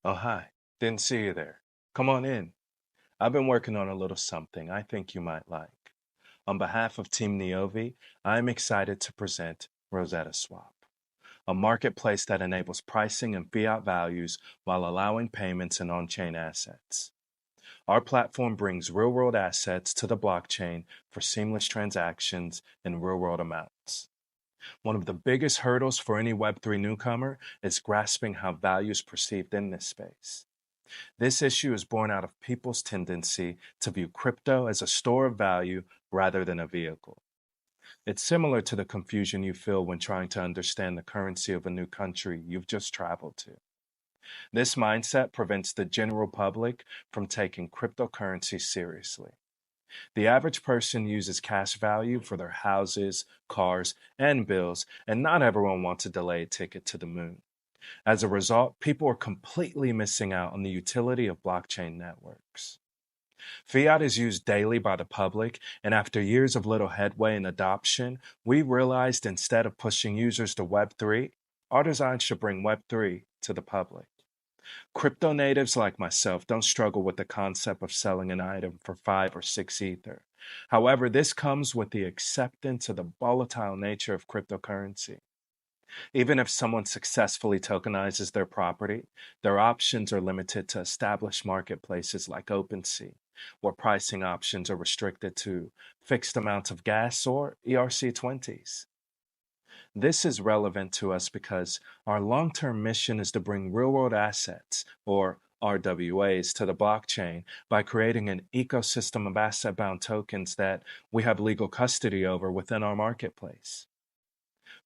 Oh, hi. Didn't see you there. Come on in. I've been working on a little something I think you might like. On behalf of Team Niovi, I'm excited to present RosettaSwap, a marketplace that enables pricing and fiat values while allowing payments and on-chain assets. Our platform brings real-world assets to the blockchain for seamless transactions in real-world amounts. One of the biggest hurdles for any Web3 newcomer is grasping how value is perceived in this space. This issue is born out of people's tendency to view crypto as a store of value rather than a vehicle. It's similar to the confusion you feel when trying to understand the currency of a new country you've just traveled to. This mindset prevents the general public from taking cryptocurrency seriously. The average person uses cash value for their houses, cars, and bills, and not everyone wants a delayed ticket to the moon. As a result, people are completely missing out on the utility of blockchain networks. Fiat is used daily by the public, and after years of little headway and adoption, we realized instead of pushing users to Web3, our design should bring Web3 to the public. Crypto natives like myself don't struggle with the concept of selling an item for 5 or 6 Ether. However, this comes with the acceptance of the volatile nature of cryptocurrency. Even if someone successfully tokenizes their property, their options are limited to established marketplaces like OpenSea, where pricing options are restricted to fixed amounts of gas or ERC20s. This is relevant to us because our long-term mission is to bring real-world assets, or RWAs, to the blockchain by creating an ecosystem of asset-bound tokens that we have legal custody over within our marketplace.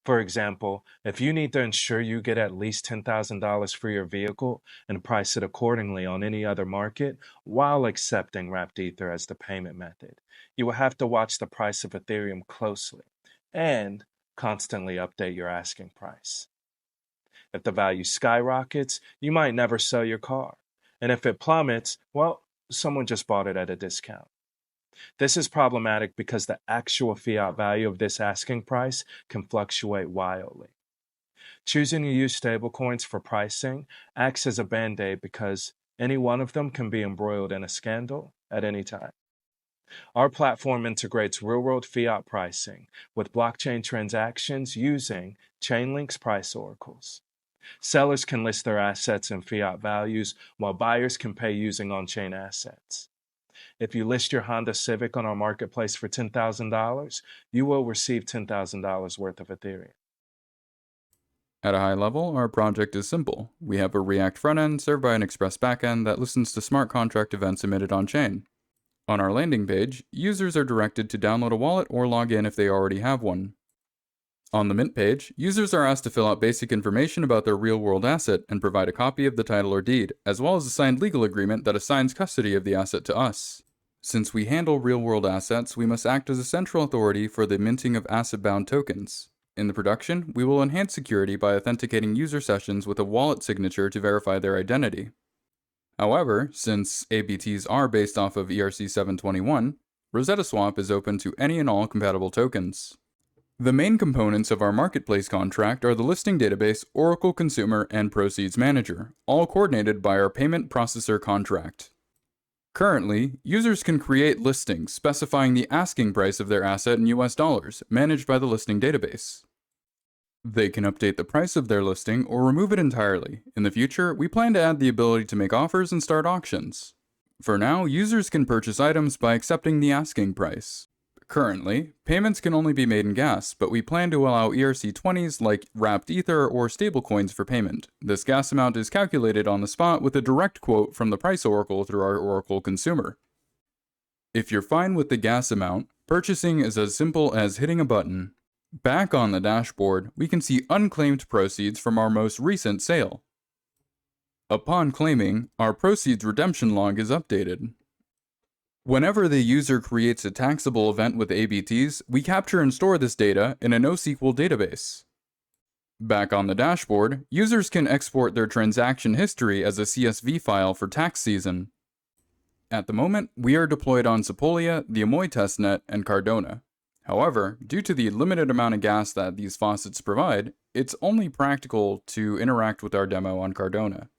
For example, if you need to ensure you get at least $10,000 for your vehicle and price it accordingly on any other market while accepting wrapped Ether as the payment method, you will have to watch the price of Ethereum closely and constantly update your asking price. If the value skyrockets, you might never sell your car. And if it plummets, well, someone just bought it at a discount. This is problematic because the actual fiat value of this asking price can fluctuate wildly. Choosing to use stablecoins for pricing acts as a band-aid because any one of them can be embroiled in a scandal at any time. Our platform integrates real-world fiat pricing with blockchain transactions using Chainlink's price oracles. Sellers can list their assets in fiat values while buyers can pay using on-chain assets. If you list your Honda Civic on our marketplace for $10,000, you will receive $10,000 worth of Ethereum. At a high level, our project is simple. We have a React frontend served by an Express backend that listens to smart contract events emitted on-chain. On our landing page, users are directed to download a wallet or log in if they already have one. On the Mint page, users are asked to fill out basic information about their real-world asset and provide a copy of the title or deed, as well as a signed legal agreement that assigns custody of the asset to us. Since we handle real-world assets, we must act as a central authority for the minting of asset-bound tokens. In the production, we will enhance security by authenticating user sessions with a wallet signature to verify their identity. However, since ABTs are based off of ERC-721, RosettaSwap is open to any and all compatible tokens. The main components of our marketplace contract are the listing database, Oracle Consumer, and Proceeds Manager, all coordinated by our payment processor contract. Currently, users can create listings specifying the asking price of their asset in US dollars, managed by the listing database. They can update the price of their listing or remove it entirely. In the future, we plan to add the ability to make offers and start auctions. For now, users can purchase items by accepting the asking price. Currently, payments can only be made in gas, but we plan to allow ERC20s like wrapped Ether or stablecoins for payment. This gas amount is calculated on the spot with a direct quote from the price oracle through our Oracle Consumer. If you're fine with the gas amount, purchasing is as simple as hitting a button. Back on the dashboard, we can see unclaimed proceeds from our most recent sale. Upon claiming, our proceeds redemption log is updated. Whenever the user creates a taxable event with ABTs, we capture and store this data in a NoSQL database. Back on the dashboard, users can export their transaction history as a CSV file for tax season. At the moment, we are deployed on Sepolia, the Amoy testnet, and Cardona. However, due to the limited amount of gas that these faucets provide, it's only practical to interact with our demo on Cardona.